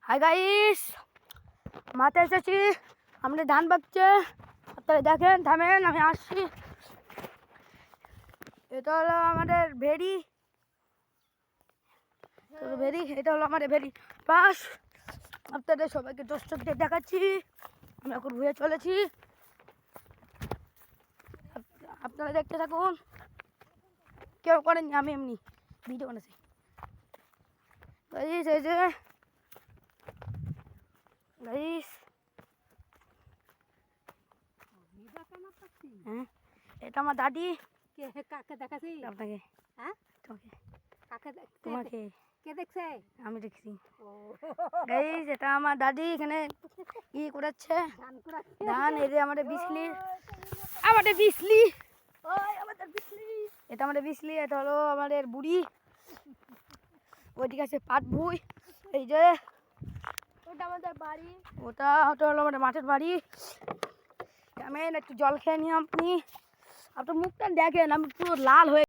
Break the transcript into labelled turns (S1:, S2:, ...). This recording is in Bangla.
S1: হাই গাইস, মাঠে এসেছি, আমাদের ধান পাকছে। আপনারা দেখেন, থামেন, আমি আসছি। এটা হলো আমাদের ভেড়ি, এটা হলো আমাদের ভেড়ি পাশ। আপনাদের সবাইকে দর্শক দিয়ে দেখাচ্ছি, আমি এখন ঘুরে চলেছি। আপনারা দেখতে থাকুন, কেউ করেননি, আমি এমনি ভিডিও বানাচ্ছি। গাইস এই যে গাইস, হ্যাঁ এটা আমার দাদি।
S2: কাকে দেখাছি
S1: আপনাকে?
S2: হ্যাঁ
S1: তোমাকে?
S2: কাকে
S1: তোমাকে?
S2: কে দেখছে?
S1: আমি দেখছি। গাইস এটা আমার দাদি এখানে ই করেছে ধান। এই যে আমাদের বিসলি, আমাদের বিসলি, এটা আমাদের বিসলি। এটা হলো আমাদের বুড়ি। ওইদিকে আছে পাট ভুই। এই যে
S2: ওটা আমাদের বাড়ি,
S1: ওটা ওটা হলো আমাদের মাঠের বাড়ি। আমি একটু জল খেয়ে নিই। আপনি আপনার মুখটা দেখেন, আমি পুরো লাল হয়ে